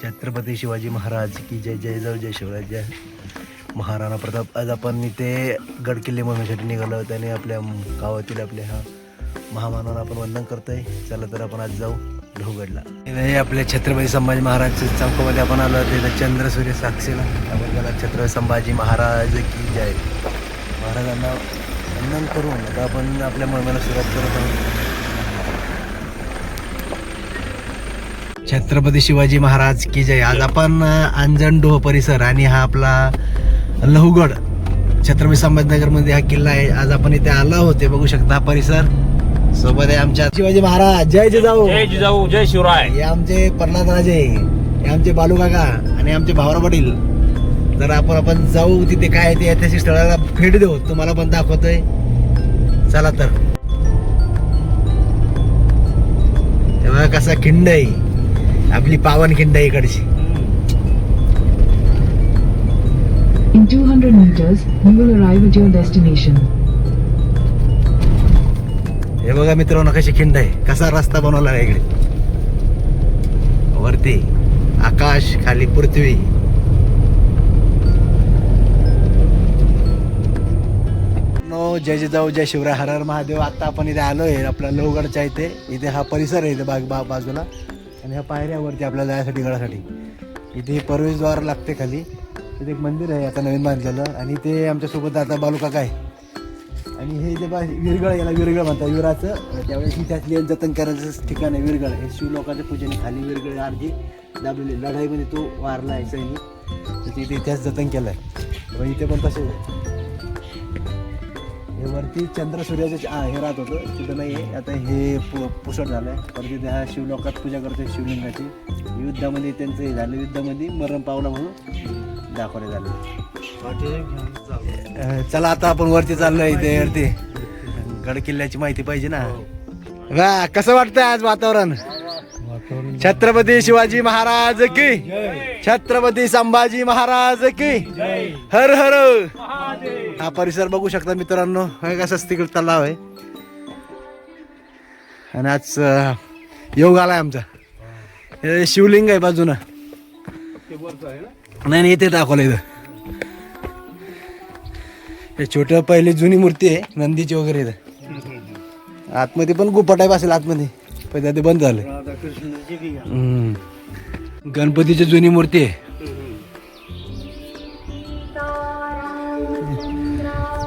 छत्रपती शिवाजी महाराज की जय. जय जाऊ जय शिवराज जय. महाराणा प्रताप. आज आपण इथे गड किल्ले मोहिमेसाठी निघालो. त्याने आपल्या गावातील आपल्या हा महामानवांना आपण वंदन करतोय. चला तर आपण आज जाऊ लोहगडला. हे आपल्या छत्रपती संभाजी महाराजच्या चौकामध्ये आपण आलो. तिथे चंद्र सूर्य साक्षीला आपण त्याला छत्रपती संभाजी महाराज की जय. महाराजांना वंदन करून आता आपण आपल्या मोहिमेला सुरुवात करत आहोत. छत्रपती शिवाजी महाराज की जय. आज आपण अंजनडोह परिसर आणि हा आपला लहुगड छत्रपती संभाजीनगरमध्ये हा किल्ला आहे. आज आपण इथे आलो होते. बघू शकता हा परिसर. सोबत आहे आमच्या शिवाजी महाराज. जय जिजाऊ. जय जिजाऊ जय शिवराय. हे आमचे प्रल्हाद राजे, हे आमचे बालू काका आणि आमचे भावरा पाटील. तर आपण जाऊ तिथे काय आहे ते ऐतिहासिक स्थळाला भेट देऊ. तुम्हाला पण दाखवतोय. चला तर. तेव्हा कसा खिंड आहे आपली पावन खिंड आहे इकडची. In 200 meters, you will arrive at your destination. हे बघा मित्रांनो कशी खिंड आहे. कसा रस्ता बनवला आहे इकडे. वरती आकाश, खाली पृथ्वी. जय जिजाऊ जय शिवराय. हर हर महादेव. आता आपण इथे आलोय आपला लोहगडच्या इथे हा परिसर आहे इथे बाजूला. आणि ह्या पायऱ्यावरती आपल्याला जायसाठी गडासाठी इथे प्रवेशद्वार लागते. खाली तिथे एक मंदिर आहे आता नवीन बांधलेलं. आणि ते आमच्यासोबत आता बालू काका आहे. आणि हे जे विरगळ, याला विरगळ म्हणतात विराचं. त्यावेळेस त्यातली जतन करायचं ठिकाण आहे विरगळ. हे शिवलोकाच्या पूजेने खाली विरगळ अर्धी दाबलेली. लढाईमध्ये तो वारला आहे सैनिक. तर तिथे इतिहास जतन केलं आहे. इथे पण तसे हे वरती चंद्र सूर्याचे हे राहत होतं तिथं नाही आहे. आता हे पुसट झालं आहे. तर तिथे हा शिवलोकात पूजा करतो शिवलिंगाची. युद्धामध्ये त्यांचं हे झालं. युद्धामध्ये मरण पावलं म्हणून दाखवले झाले. चला आता आपण वरती चाललोय. इथे वरती गड किल्ल्याची माहिती पाहिजे ना. वा कसं वाटतंय आज वातावरण. छत्रपती शिवाजी महाराज की, छत्रपती संभाजी महाराज की हर हर. हा परिसर बघू शकता मित्रांनो. कसा तिकडे तलाव आहे. आणि आज योग आलाय आमचा. हे शिवलिंग आहे बाजूनं. नाही इथे दाखवलं इथं. हे छोटं पहिली जुनी मूर्ती आहे नंदीची वगैरे इथं. आतमध्ये पण गुप्पा टाईप असेल आतमध्ये. पण ते बंद झालं. गणपतीची जुनी मूर्ती आहे.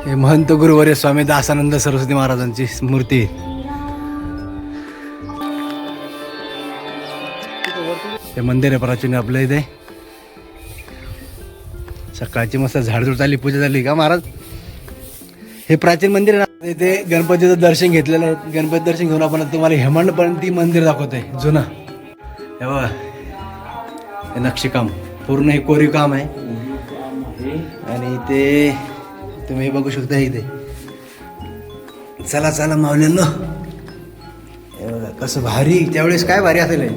हे महंत गुरुवर्य स्वामी दासानंद सरस्वती महाराजांची मूर्ती. हे मंदिर आहे प्राचीन आपल्या इथे. सकाळची मस्त झाडझूड झाली, पूजा झाली का महाराज. हे प्राचीन मंदिर आहे ना. इथे गणपतीचं दर्शन घेतलेलं आहे. गणपती दर्शन घेऊन आपण तुम्हाला हेमाडपंथी मंदिर दाखवतोय जुनं. हे बघा हे नक्षीकाम पूर्ण हे कोरीव काम आहे. आणि ते तुम्ही बघू शकता इथे. चला चला माऊलींनो. हे बघा कसं भारी. त्यावेळेस काय भारी असेल हे.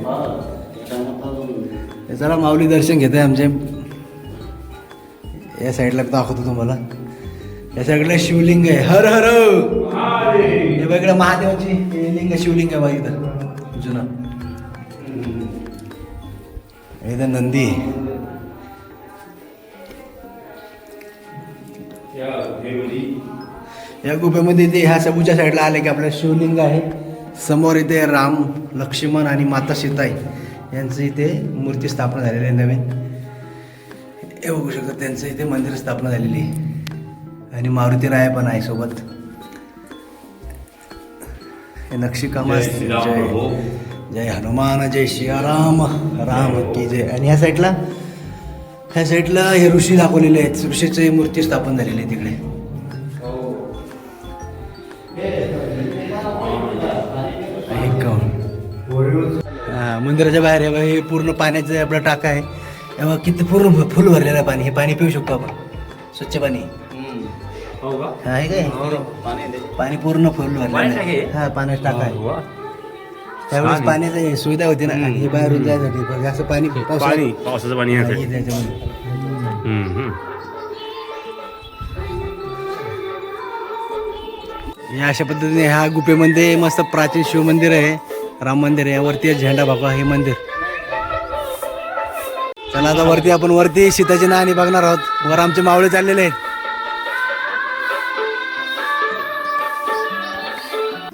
चला माऊली दर्शन घेत आहे आमचे. या साईडला दाखवतो तुम्हाला. या साईडला शिवलिंग आहे. हर हर. हे वेगळं महादेवाची लिंग शिवलिंग आहे बघा इथं जुना. इथं नंदी आहे. या गुफेमध्ये इथे ह्या सबूच्या साईडला आले की आपलं शिवलिंग आहे. समोर इथे राम, लक्ष्मण आणि माता सीताई यांचं इथे मूर्ती स्थापना झालेली आहे नवीन. हे बघू शकता त्यांचं इथे मंदिर स्थापना झालेली आहे. आणि मारुती राय पण आहे सोबत. हे नक्षीकाम असते. जय जय हनुमान जय सियाराम राम की जय. आणि ह्या साईडला हे ऋषी दाखवलेले आहेत. ऋषीची मूर्ती स्थापन झालेली आहे तिकडे. मंदिराच्या बाहेर हे पूर्ण पाण्याचं आपलं टाका आहे. तेव्हा किती पूर्ण फुल भरलेलं आहे पाणी. हे पाणी पिऊ शकतो आपण. स्वच्छ पाणी आहे काय. पाणी पूर्ण फुल भरलेलं आहे. हा पाण्याचा टाका आहे. त्यावेळेस पाण्याची सुविधा होती ना. हे बाहेरून जायसाठी असं पाणी पावसाचं पाणी या अशा पद्धतीने ह्या गुफेमध्ये मस्त प्राचीन शिव मंदिर आहे. राम मंदिर आहे. वरती झेंडा बाबा हे मंदिर. चला आता वरती सीताची नाणी बघणार आहोत. वर आमचे मावळे चाललेले आहेत.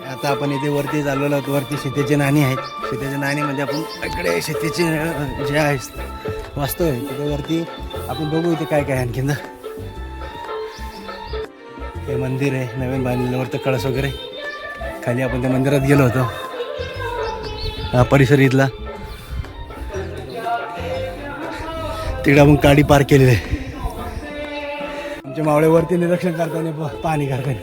आता आपण इथे वरती चाललेलो आहोत. वरती सीतेची नाणी आहेत. सीतेची नाणी म्हणजे आपण इकडे सीतेची जे आहे वास्तव आहे तिथे वरती आपण बघू इथे काय काय आणखीन. हे मंदिर आहे नवीन बांधलेलं. वरती कळस वगैरे. खाली आपण त्या मंदिरात गेलो होतो. हा परिसर इथला. तिकडे आपण गाडी पार्क केलेली आहे. आमच्या मावळ्यावरती निरीक्षण करताना पाणी करताना.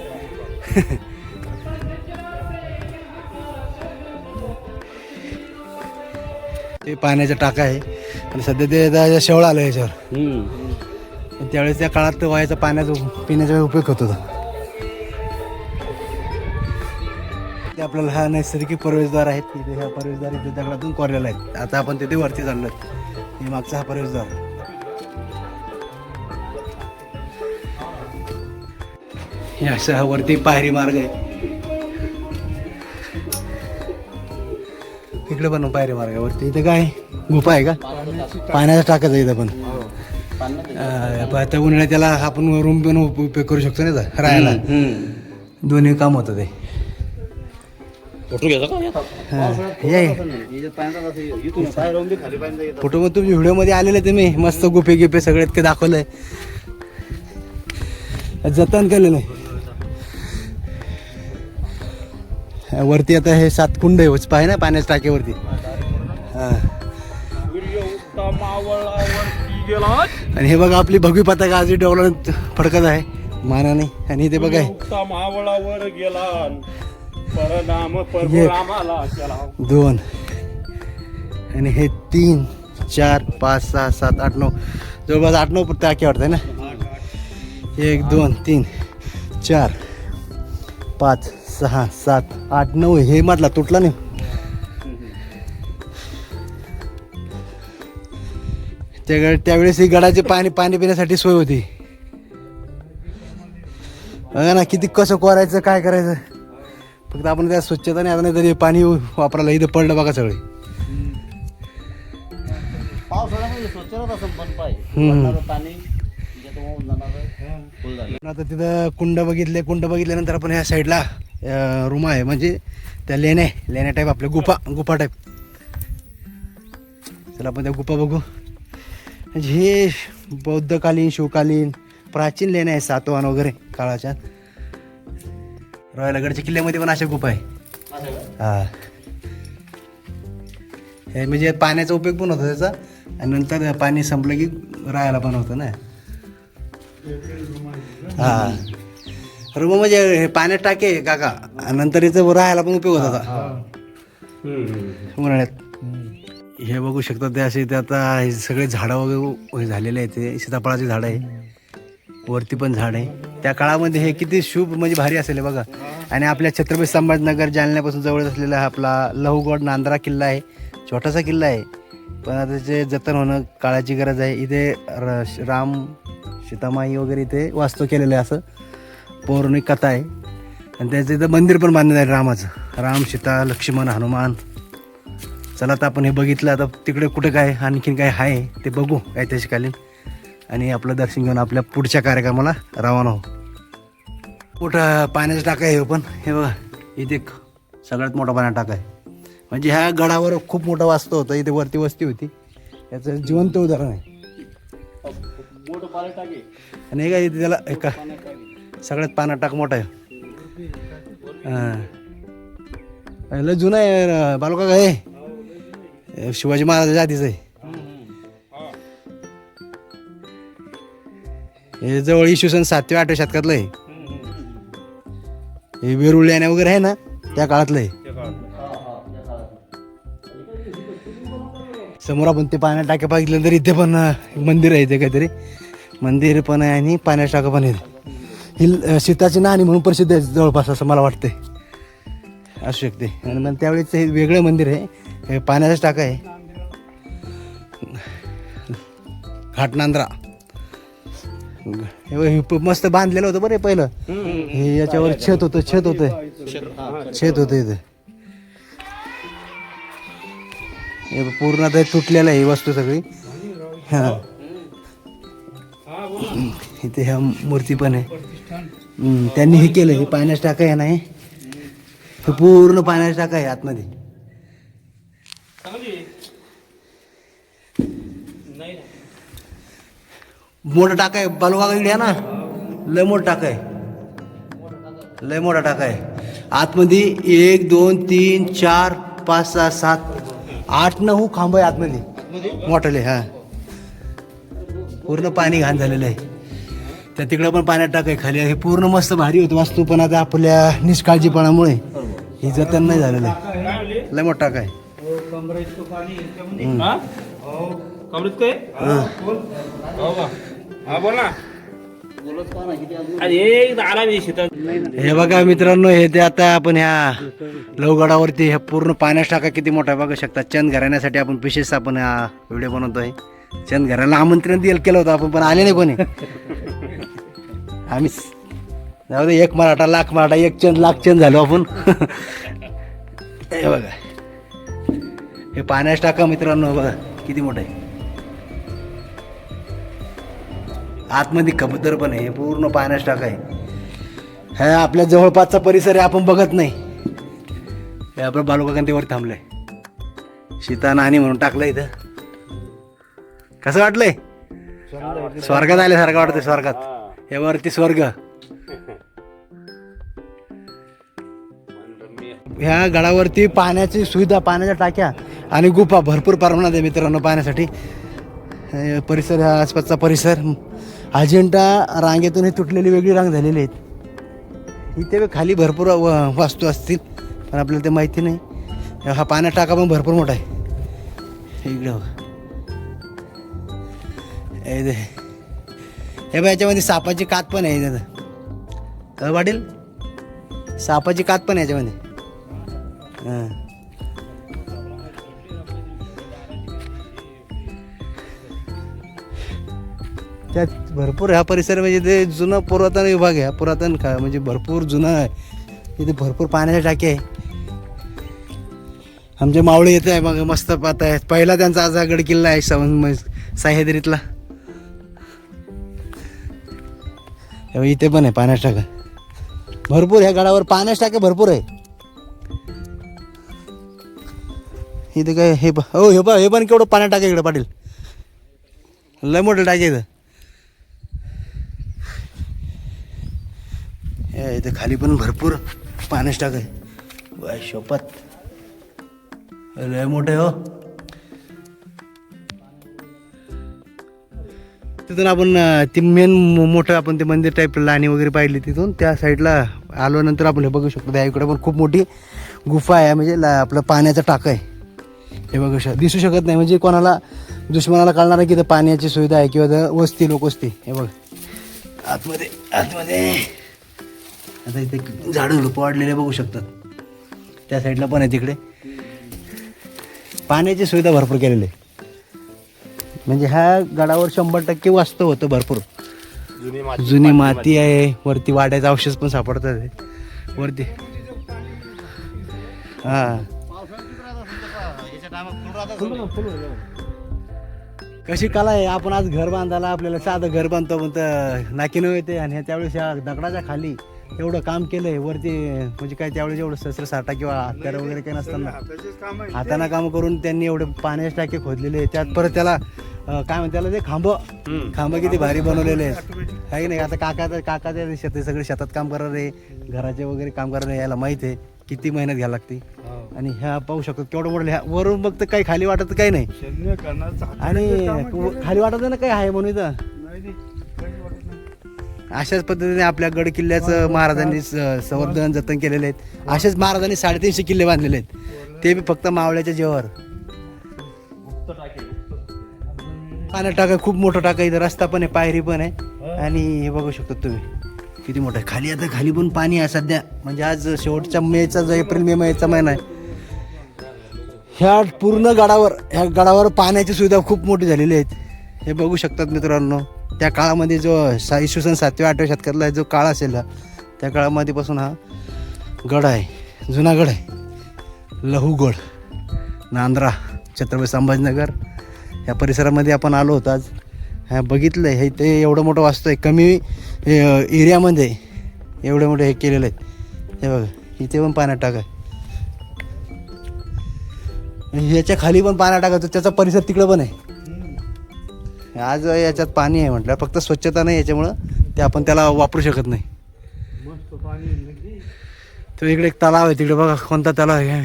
ते पाण्याचा टाका आहे आणि सध्या ते शेवळ आलं याच्यावर. त्यावेळेस त्या काळात वायाचा पाण्याचा पिण्याचा उपयोग होत होता. ते आपल्याला हा नैसर्गिक प्रवेशद्वार आहेत. तिथे हा प्रवेशद्वार इथे दगडातून कोरलेला आहे. आता आपण तिथे वरती चाललो. हे मागचा हा प्रवेशद्वार. हे असं हा वरती पायरी मार्ग आहे. इकडे पण पायरी मार्ग आहे वरती. इथे काय गुफा आहे का पाण्याचा टाकायचा इथं पण. आता उन्हाळ्यात त्याला आपण रूम पण उपयोग करू शकतो ना राहायला. दोन्ही काम होतं ते. फोटो घ्यायचा का? फोटो मग तुम्ही व्हिडिओमध्ये आलेले तुम्ही मस्त गुफे गिफे सगळे इतके दाखवलंय. जतन केलेलं आहे. वरती आता हे 7 कुंड आहे पाहि ना पाण्याच्या टाक्यावरती. आणि हे बघा आपली भगवी पताका आजही डोलात फडकत आहे मानाने. आणि ते बघा मावळावर गेला परनाम 2 आणि हे 3 4 5 6 7 8 9 जवळपास 8-9 टाके वाटतंय ना. 1 2 3 4 5 6 7 8 9 हे मधला तुटला नाही. त्यावेळेस ही गडाचे पाणी पिण्यासाठी सोय होती. बघा ना किती कसं कोरायचं काय करायचं. फक्त आपण त्या स्वच्छता नाही. आता नाही तरी पाणी वापरायला इथं पडलं बघा सगळे. आता तिथं कुंड बघितल्यानंतर आपण ह्या साईडला रूम आहे म्हणजे त्या लेण्या टाईप आपल्या गुफा टाईप. चला आपण त्या गुफा बघू. म्हणजे हे बौद्धकालीन शिवकालीन प्राचीन लेण्या आहे. सातवाहन वगैरे काळाच्या. रॉयलगडच्या किल्ल्यामध्ये पण अशा गुफा आहे. हा हे म्हणजे पाण्याचा उपयोग पण होता त्याचा. आणि नंतर पाणी संपलं की राहायला पण होतं ना. हा रूम म्हणजे हे पाण्यात टाके काका. नंतर याचं राहायला पण उपयोग होत होता उन्हाळ्यात. हे बघू शकता ते असे ते आता हे सगळे झाडं वगैरे झालेले आहेत. ते सीताफळाचे झाडं आहे. वरती पण झाड आहे. त्या काळामध्ये हे किती शुभ म्हणजे भारी असेल बघा. आणि आपल्या छत्रपती संभाजीनगर जालन्यापासून जवळ असलेला हा आपला लहुगड नांदरा किल्ला आहे. छोटासा किल्ला आहे पण आता त्याचे जतन होणं काळाची गरज आहे. इथे राम सीतामाई वगैरे इथे वास्तव केलेलं आहे असं पौराणिक कथा आहे. आणि त्याचं इथं मंदिर पण बांधलं आहे रामाचं. राम सीता लक्ष्मण हनुमान. चला आता आपण हे बघितलं. आता तिकडे कुठे काय आणखीन काय आहे ते बघू ऐतिहासिककालीन. आणि आपलं दर्शन घेऊन आपल्या पुढच्या कार्यक्रमाला रवाना हो. मोठा पाण्याचा टाका आहे पण हे बघा इथे सगळ्यात मोठा पाण्याचा टाका आहे. म्हणजे ह्या गडावर खूप मोठं वास्तव होतं. इथे वरती वस्ती होती. याचं जिवंत उदाहरण आहे. आणि हे काय इथे त्याला एका सगळ्यात पाण्याचा टाक मोठा आहे. लय जुनं आहे बालका काय शिवाजी महाराजाच्या आधीच आहे. हे जवळ इसवी सन 7व्या-8व्या शतकातलं आहे. हे वेरूळ लेण्या वगैरे आहे ना त्या काळातलं आहे. समोर आपण ते पाण्यात टाक्या बघितलं तर इथे पण मंदिर आहे. इथे काहीतरी मंदिर पण आहे आणि पाण्याच्या टाका पण आहे. ही सीताची नाणी म्हणून प्रसिद्ध आहे जवळपास असं मला वाटतंय. असू शकते. आणि मग त्यावेळेस हे वेगळं मंदिर आहे. हे पाण्याचाच टाका आहे. घाटनांद्रा हे मस्त बांधलेलं होतं बरं पहिलं. हे याच्यावर छत होतं इथे. हे पूर्ण ते तुटलेलं आहे ही वस्तू सगळी. हा हा बोला. इथे ह्या मूर्ती पण आहे. त्यांनी हे केलं, हे पाण्याची टाका आहे नाही, हे पूर्ण पाण्याची टाका आहे आतमध्ये. चांगली आहे. नाही ना. मोठा टाका आहे बालूका इकडे आहे ना, लय मोठा टाका आहे, लय मोठा टाका आहे. आतमध्ये 1 2 3 4 5 6 7 8 9 खांब आहे आतमध्ये मोठाले. हा पूर्ण पाणी घाण झालेलं आहे. त्या तिकडं पण पाण्यात टाकाय खाली. हे पूर्ण मस्त भारी होतं वास्तू, पण आता आपल्या निष्काळजीपणामुळे हे जतन नाही झालेलं आहे. लय मोठा टाका आहे. हा? कमरेत काय? हो का? हा बोल ना. अरे आला मी शेतात. हे बघा मित्रांनो, हे ते आता आपण ह्या लवगडावरती हे पूर्ण पाण्यात टाका किती मोठा आहे बघू शकता. चंद घराण्यासाठी आपण विशेष आपण हा व्हिडिओ बनवतोय. चंद घराला आमंत्रण केलं होतं आपण, पण आले नाही कोणी. आम्ही जाऊ दे, 1 मराठा लाख मराठा, 1 चंद लाख चंद झालो आपण. हे बघा, हे पाण्यात टाका मित्रांनो, बघा किती मोठं आहे. आतमध्ये कबूतर पण आहे. हे पूर्ण पाण्यात टाका आहे. हा आपल्या जवळपासचा परिसर आहे, आपण बघत नाही. हे आपलं बालूकाकांतीवर थांबलंय, सीता नानी म्हणून टाकलं इथं. कसं वाटलंय? स्वर्गात आल्यासारखं वाटतंय, स्वर्गात. हे वरती स्वर्ग. ह्या गडावरती पाण्याची सुविधा, पाण्याच्या टाक्या आणि गुफा भरपूर प्रमाणात आहे मित्रांनो पाण्यासाठी. परिसर, हा आसपासचा परिसर अजिंठा रांगेतून ही तुटलेली वेगळी रांग झालेली आहेत. इथे खाली भरपूर वास्तू असतील, पण आपल्याला ते माहिती नाही. हा पाण्यात टाका पण भरपूर मोठा आहे. इकडे हे बघ, याच्यामध्ये सापाची कात पण आहे. काय वाटेल, सापाची कात पण आहे याच्यामध्ये. हां, त्यात भरपूर ह्या परिसर म्हणजे ते जुनं पुरातन विभाग आहे. पुरातन म्हणजे भरपूर जुनं आहे. इथे भरपूर पाण्याच्या टाकी आहे. आमचे मावळे येत आहे मग मस्त पाहत आहेत. पहिला त्यांचा आज गड किल्ला आहे सह्याद्रीतला. इथे पण आहे पाण्याच्या टाका भरपूर. ह्या गडावर पाण्याच्या टाक्या भरपूर आहे. इथे काय हे हो, हे पण केवढं पाण्यात टाका इकडे पाटील, लय मोठं टाके इथं. इथे खाली पण भरपूर पाण्याच टाक आहे. शोपत लय मोठे हो. तिथून आपण ते मेन मोठं आपण ते मंदिर टाईप लाणी वगैरे पाहिली. तिथून त्या साईडला आलो नंतर आपण हे बघू शकतो. त्या इकडे पण खूप मोठी गुफा आहे, म्हणजे आपलं पाण्याचा टाका आहे. हे बघू दिसू शकत नाही, म्हणजे कोणाला दुश्मनाला कळणार आहे की इथं पाण्याची सुविधा आहे किंवा वस्ती लोकवस्ती. हे बघ आतमध्ये आता इथे झाडं झुडपं वाढलेले बघू शकतात. त्या साईडला पण आहे, तिकडे पाण्याची सुविधा भरपूर केलेली आहे. म्हणजे ह्या गडावर 100% वास्तव होतं भरपूर. जुनी माती आहे. वरती वाड्याचं अवशेष पण सापडतात वरती. हा, कशी कला आहे. आपण आज घर बांधायला आपल्याला साधं घर बांधतो पण नाकीनं येते, आणि त्यावेळेस या दगडाच्या खाली एवढं काम केलंय वरती. म्हणजे काय त्यावेळेस एवढं शस्त्र साठा किंवा हत्यार वगैरे काही नसताना हाताना काम करून त्यांनी एवढे पाण्याचे टाके खोदलेले. त्यात परत त्याला काय म्हणते त्याला, ते खांब किती भारी बनवलेले आहेत, काही नाही. आता काका ते सगळे शेतात काम करणारे, घराचे वगैरे काम करणारे, याला माहित आहे किती मेहनत घ्यायला लागते. आणि ह्या पाहू शकतो केवढं मोठं. ह्या वरून बघतं काही खाली वाटत काही नाही, आणि खाली वाटत ना काही आहे म्हणून इथं. अशाच पद्धतीने आपल्या गड किल्ल्याचं महाराजांनी संवर्धन जतन केलेले आहेत. असेच महाराजांनी 350 किल्ले बांधलेले आहेत, ते बी फक्त मावळ्याच्या जेवावर. पाण्यात टाका खूप मोठं टाका. इथं रस्ता पण आहे, पायरी पण आहे, आणि हे बघू शकता तुम्ही किती मोठं आहे. खाली आता खाली पण पाणी आहे सध्या. म्हणजे आज शेवटच्या मेचा जो एप्रिल मेचा महिना आहे, ह्या पूर्ण ह्या गडावर पाण्याची सुविधा खूप मोठी झालेली आहेत. हे बघू शकतात मित्रांनो. त्या काळामध्ये जो इसवी सन 7व्या-8व्या शतकातला जो काळ असेल, त्या काळामध्ये पासून हा गड आहे, जुना गड आहे. लहूगड, नांद्रा, छत्रपती संभाजीनगर ह्या परिसरामध्ये आपण आलो होतो आज. ह्या बघितलं हे ते एवढं मोठं वास्तू आहे, कमी एरियामध्ये एवढे मोठे हे केलेलं आहेत. हे बघा इथे पण पाण्यात टाका, ह्याच्या खाली पण पाण्यात टाकायचं, त्याचा परिसर तिकडं पण आहे. आज याच्यात पाणी आहे म्हटलं, फक्त स्वच्छता नाही याच्यामुळं ते आपण त्याला वापरू शकत नाही. तर इकडे एक तलाव आहे, तिकडे बघा कोणता तलाव आहे,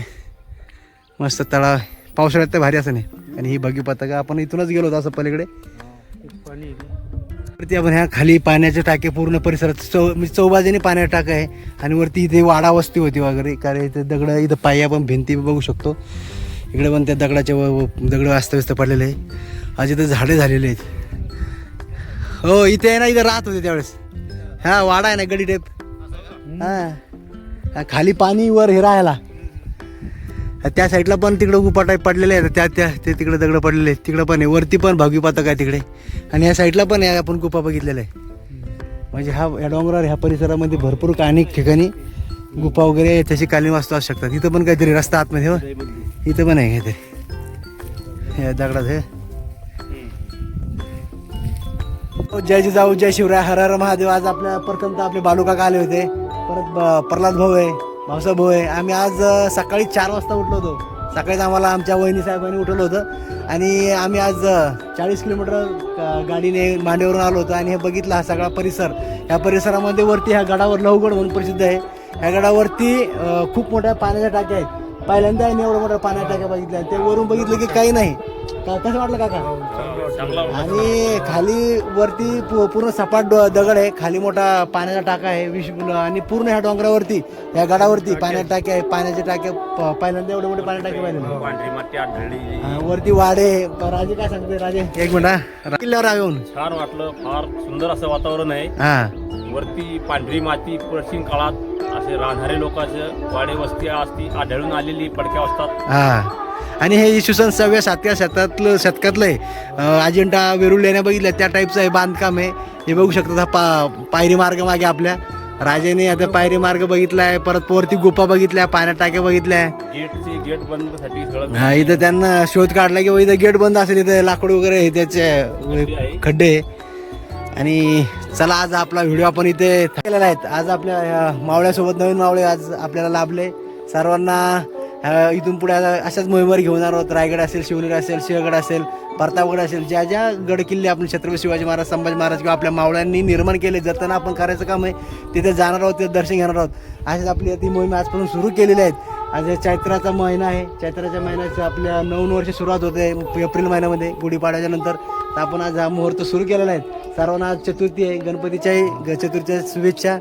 मस्त तलाव आहे. पावसाळ्यात तर भारी असं नाही. आणि ही बघी पताका आपण इथूनच गेलो होतो असं पलीकडे. वरती आपण ह्या खाली पाण्याचे टाके पूर्ण परिसरात म्हणजे चौबाजूने पाण्याचे टाका आहे. आणि वरती इथे वाडा वस्ती होती वगैरे, कारण इथे दगड, इथं पाया पण भिंती बघू शकतो. इकडे पण त्या दगडाचे दगड अस्तव्यस्त पडलेले आहे. आज इथं झाडे झालेले आहेत. हो इथे आहे ना, इथं राहत होते त्यावेळेस. हा वाडा आहे ना गडी टाईप. हा खाली पाणी वर हे राहायला. त्या साईडला पण तिकडं गुफा टाईप पडलेले आहेत, ते तिकडे दगड पडलेले आहेत. तिकडं पण आहे, वरती पण भगवी पताका आहे तिकडे. आणि या साईडला पण आहे, आपण गुफा बघितलेला आहे. म्हणजे या डोंगरावर ह्या परिसरामध्ये भरपूर अनेक ठिकाणी गुफा वगैरे तशी कालीन वास्तू असू शकतात. इथं पण काहीतरी रस्ता आतमध्ये, हो इथं पण आहे काहीतरी या दगडात. हे जय जिजाऊ जय शिवराय हर हर महादेव. आज आपल्या प्रथमतः आपले बालूकाका आले होते, परत प्रल्हाद भाऊ आहे, भाऊसाहेब भाऊ आहे. आम्ही आज सकाळी 4 वाजता उठलो होतो. सकाळीच आम्हाला आमच्या वहिनी साहेबांनी उठवलं होतं आणि आम्ही आज 40 किलोमीटर गाडीने मांडेवरून आलो होतो. आणि हे बघितलं हा सगळा परिसर. ह्या परिसरामध्ये वरती ह्या गडावर लवगड म्हणून प्रसिद्ध आहे. ह्या गडावरती खूप मोठ्या पाण्याच्या टाक्या आहेत. पहिल्यांदा आम्ही एवढ्या मोठ्या पाण्याच्या टाक्या बघितल्या. ते वरून बघितलं की काही नाही. कसं वाटलं काका? आणि खाली वरती पूर्ण सपाट दगड आहे, खाली मोठा पाण्याचा टाका आहे आणि पूर्ण ह्या डोंगरावरती ह्या गडावरती पाण्याच्या टाक्या आहे. पाण्याच्या टाक्या पहिल्यांदा एवढे मोठे पाण्याच्या टाके पाहिले. वरती वाडे. राजे काय सांगते राजे? एक मिनिट किल्ल्यावर येऊन छान वाटलं, फार सुंदर असं वातावरण आहे. हा वरती पांढरी माती, प्राचीन काळात असे राहणारे लोकांचं वाडे वस्ती असती आढळून आलेली पडक्या असतात. हा आणि हे इसवी सन 6व्या-7व्या शतकातलं आहे. अजिंठा वेरूळ लेण्या बघितल्या त्या टाईपचं हे बांधकाम आहे. हे बघू शकतात. हा पायरी मार्ग मागे आपल्या राजाने आता पायरी मार्ग बघितलाय. परत वरती गुफा बघितल्या, पाण्यात टाक्या बघितल्या. गेट बंद साठी सगळं. हा इथं त्यांना शोध काढला की इथं गेट बंद असेल, इथं लाकूड वगैरे त्याचे खड्डे. आणि चला आज आपला व्हिडिओ आपण इथे केलेला आहे. आज आपल्या मावळ्यासोबत नवीन मावळे आज आपल्याला लाभले. सर्वांना इथून पुढे अशाच मोहिमेवर घेऊन येणार आहोत. रायगड असेल, शिवनेरी असेल, सिंहगड असेल, प्रतापगड असेल, ज्या ज्या गड किल्ले आपण छत्रपती शिवाजी महाराज, संभाजी महाराज किंवा आपल्या मावळ्यांनी निर्माण केले, जतन आपण करायचं काम आहे. तिथे जाणार आहोत, तिथे दर्शन घेणार आहोत. अशाच आपली ती मोहीम आजपासून सुरू केलेली आहेत. आज चैत्राचा महिना आहे. चैत्राच्या महिन्याचं आपल्या 9 वर्ष सुरुवात होते एप्रिल महिन्यामध्ये गुढीपाडव्याच्या नंतर. तर आपण आज हा मुहूर्त सुरू केलेला आहे. सर्वांना आज चतुर्थी आहे, गणपतीच्याही चतुर्थीच्या शुभेच्छा.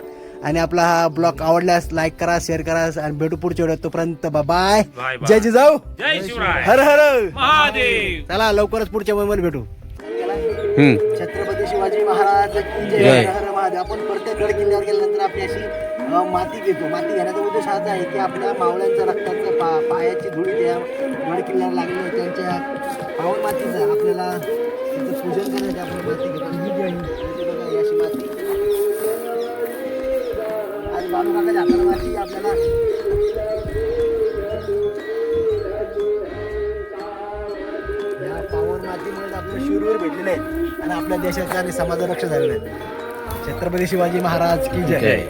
आणि आपला हा ब्लॉग आवडल्यास लाईक करा, शेअर करा आणि भेटू पुढच्या व्हिडिओत. तोपर्यंत बाय. जय जिजाऊ जय शिवराय हर हर महादेव. चला लवकरच पुढच्या मोहिमेला भेटू. छत्रपती शिवाजी महाराज की जय. हर हर महादेव. आपण प्रत्येक गड किल्ल्यावर गेल्यानंतर आपली अशी माती घेतो. माती घेण्याचा उद्देश असा आहे की आपल्या मावळ्यांच्या रक्ताचं पायाची धुळी त्या गड किल्ल्यावर लागलेली आहे, त्यांच्या पावन मातीचं आपल्याला पूजन करायचं. आपण माती घेतो. ही अशी माती आज बालूकाकाच्या हाताला माती आपल्याला या पावन मातीमुळे आपले शूरवीर भेटलेले आहेत आणि आपल्या देशाचं आणि समाजाचं रक्षण झालेलं आहे. छत्रपती शिवाजी महाराज की जय.